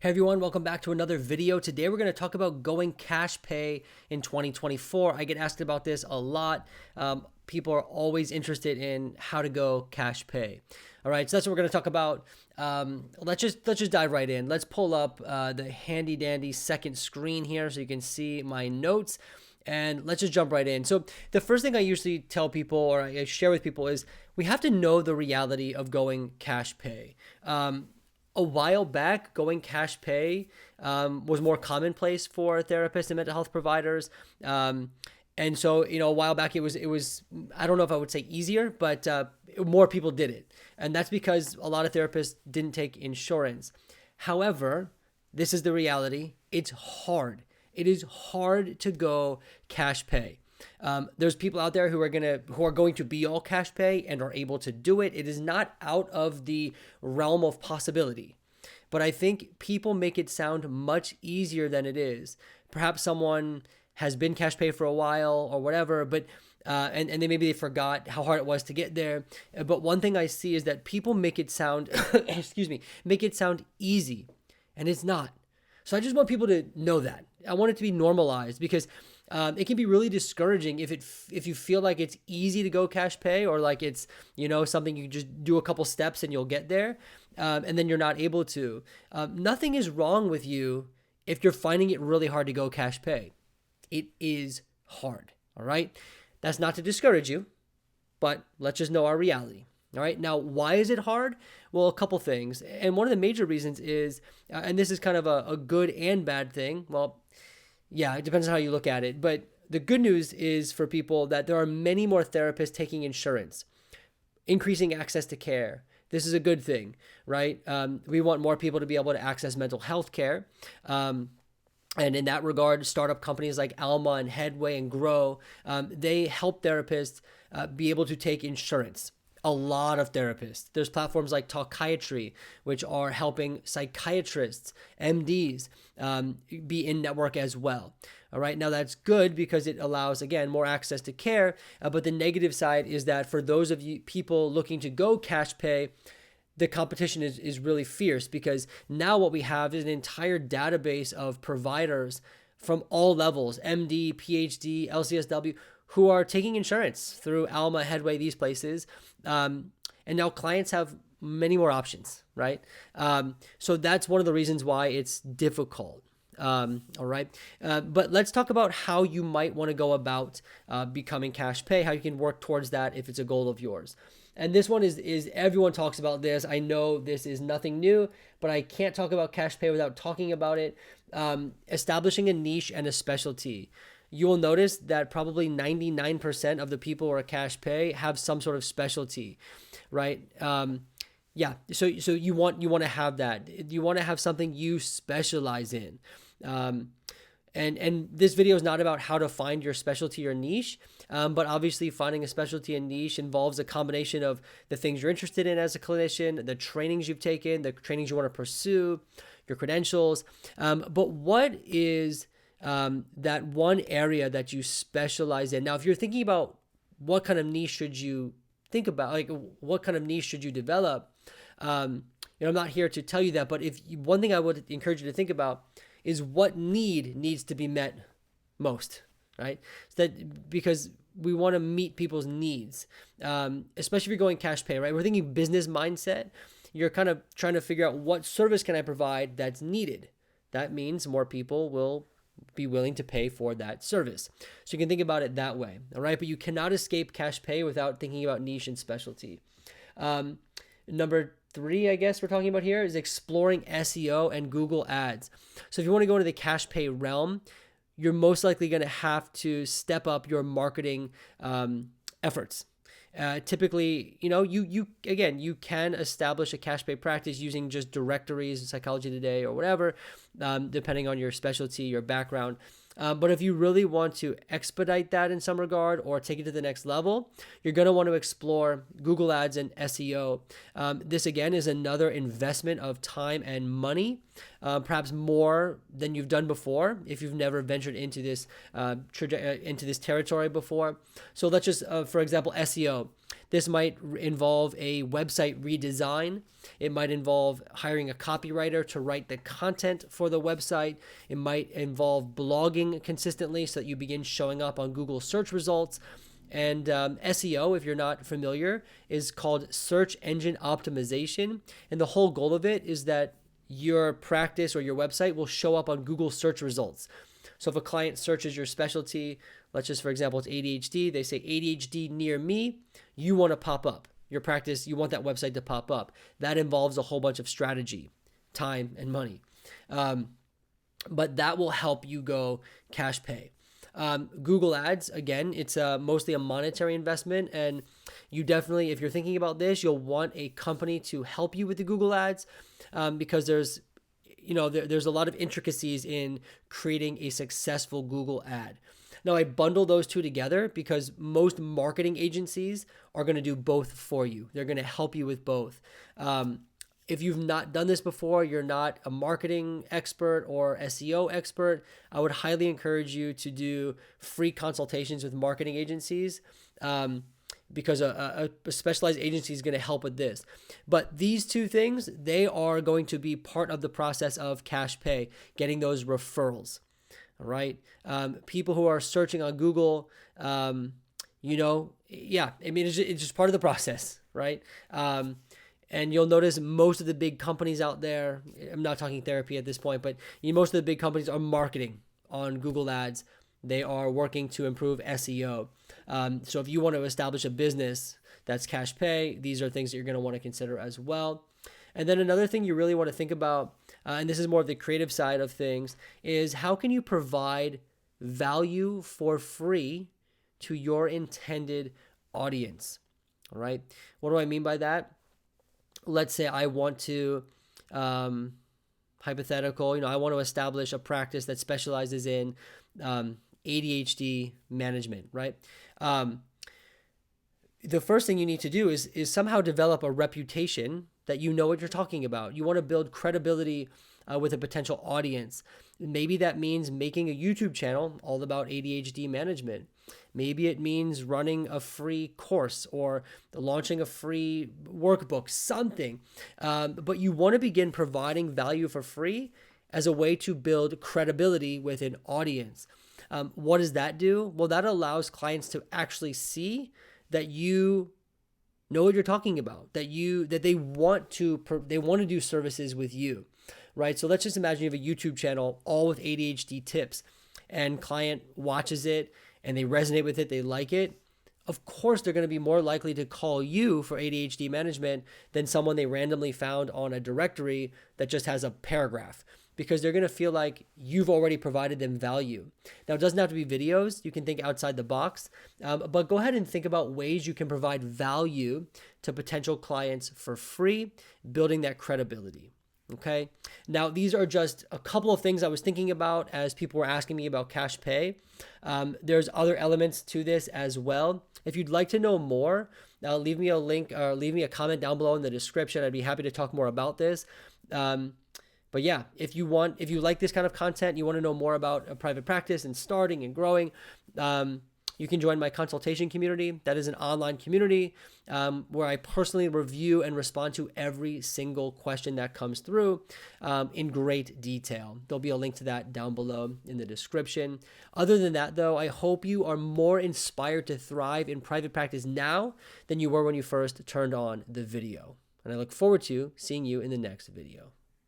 Hey everyone, welcome back to another video. Today we're going to talk about going cash pay in 2024. I get asked about this a lot. People are always interested in how to go cash pay. All right, so that's what we're going to talk about. Let's just dive right in. Let's pull up the handy dandy second screen here so you can see my notes. And let's just jump right in. So the first thing I usually tell people or I share with people is we have to know the reality of going cash pay. A while back, going cash pay was more commonplace for therapists and mental health providers. And so, a while back it was I don't know if I would say easier, but more people did it. And that's because a lot of therapists didn't take insurance. However, this is the reality. It's hard. It is hard to go cash pay. There's people out there who are going to be all cash pay and are able to do it. It is not out of the realm of possibility, but I think people make it sound much easier than it is. Perhaps someone has been cash pay for a while or whatever, but and then maybe they forgot how hard it was to get there. But one thing I see is that people make it sound, make it sound easy, and it's not. So I just want people to know that. I want it to be normalized because it can be really discouraging if you feel like it's easy to go cash pay or like it's something you just do a couple steps and you'll get there, and then you're not able to. Nothing is wrong with you if you're finding it really hard to go cash pay. It is hard. All right, that's not to discourage you, but let's just know our reality. All right. Now, why is it hard? Well, a couple things. And one of the major reasons is, and this is kind of a good and bad thing. Well, yeah, it depends on how you look at it. But the good news is for people that there are many more therapists taking insurance, increasing access to care. This is a good thing, right? We want more people to be able to access mental health care. And in that regard, startup companies like Alma and Headway and Grow, they help therapists be able to take insurance. A lot of therapists. There's platforms like Talkiatry, which are helping psychiatrists, MDs, be in network as well. All right. Now that's good because it allows, again, more access to care. But the negative side is that for those of you people looking to go cash pay, the competition is really fierce because now what we have is an entire database of providers from all levels, MD, PhD, LCSW, who are taking insurance through Alma, Headway, these places. And now clients have many more options, right? So that's one of the reasons why it's difficult. All right. But let's talk about how you might want to go about becoming cash pay, how you can work towards that if it's a goal of yours. And this one is everyone talks about this. I know this is nothing new, but I can't talk about cash pay without talking about it. Establishing a niche and a specialty. You will notice that probably 99% of the people who are cash pay have some sort of specialty, right? Yeah. So you want to have that. You want to have something you specialize in. And this video is not about how to find your specialty or niche, but obviously finding a specialty and niche involves a combination of the things you're interested in as a clinician, the trainings you've taken, the trainings you want to pursue, your credentials. But what is that one area that you specialize in? Now, if you're thinking about what kind of niche should you think about, like what kind of niche should you develop, I'm not here to tell you that, but one thing I would encourage you to think about is what need needs to be met most, right? So that because we want to meet people's needs, especially if you're going cash pay, right? We're thinking business mindset. You're kind of trying to figure out what service can I provide that's needed. That means more people will be willing to pay for that service. So you can think about it that way. All right. But you cannot escape cash pay without thinking about niche and specialty. Number 3, I guess we're talking about here is exploring SEO and Google ads. So if you want to go into the cash pay realm, you're most likely going to have to step up your marketing efforts. Typically, you can establish a cash pay practice using just directories, Psychology Today or whatever, depending on your specialty, your background. But if you really want to expedite that in some regard or take it to the next level, you're going to want to explore Google Ads and SEO. This, again, is another investment of time and money, perhaps more than you've done before if you've never ventured into this territory before. So let's just, for example, SEO. This might involve a website redesign. It might involve hiring a copywriter to write the content for the website. It might involve blogging consistently so that you begin showing up on Google search results. And SEO, if you're not familiar, is called search engine optimization. And the whole goal of it is that your practice or your website will show up on Google search results. So if a client searches your specialty, let's just, for example, it's ADHD, they say ADHD near me, you want to pop up. Your practice, you want that website to pop up. That involves a whole bunch of strategy, time, and money. But that will help you go cash pay. Google Ads, again, it's mostly a monetary investment, and you definitely, if you're thinking about this, you'll want a company to help you with the Google Ads, because there's a lot of intricacies in creating a successful Google ad. Now, I bundle those two together because most marketing agencies are going to do both for you. They're going to help you with both. If you've not done this before, you're not a marketing expert or SEO expert, I would highly encourage you to do free consultations with marketing agencies, because a specialized agency is going to help with this. But these two things, they are going to be part of the process of cash pay, getting those referrals. All right. People who are searching on Google, it's just part of the process, right? And you'll notice most of the big companies out there, I'm not talking therapy at this point, but most of the big companies are marketing on Google Ads. They are working to improve SEO. So if you want to establish a business that's cash pay, these are things that you're going to want to consider as well. And then another thing you really want to think about, and this is more of the creative side of things, is how can you provide value for free to your intended audience? All right. What do I mean by that? Let's say I want to, hypothetical, I want to establish a practice that specializes in ADHD management, right? The first thing you need to do is somehow develop a reputation that you know what you're talking about. You want to build credibility with a potential audience. Maybe that means making a YouTube channel all about ADHD management. Maybe it means running a free course or launching a free workbook, something. But you want to begin providing value for free as a way to build credibility with an audience. What does that do? Well, that allows clients to actually see that you know what you're talking about, that they want to do services with you, right? So let's just imagine you have a YouTube channel all with ADHD tips, and client watches it and they resonate with it, they like it. Of course, they're going to be more likely to call you for ADHD management than someone they randomly found on a directory that just has a paragraph, because they're going to feel like you've already provided them value. Now, it doesn't have to be videos. You can think outside the box, but go ahead and think about ways you can provide value to potential clients for free, building that credibility. Okay. Now, these are just a couple of things I was thinking about as people were asking me about cash pay. There's other elements to this as well. If you'd like to know more, leave me a link or leave me a comment down below in the description. I'd be happy to talk more about this. But yeah, if you like this kind of content, you want to know more about a private practice and starting and growing, you can join my consultation community. That is an online community where I personally review and respond to every single question that comes through in great detail. There'll be a link to that down below in the description. Other than that, though, I hope you are more inspired to thrive in private practice now than you were when you first turned on the video. And I look forward to seeing you in the next video.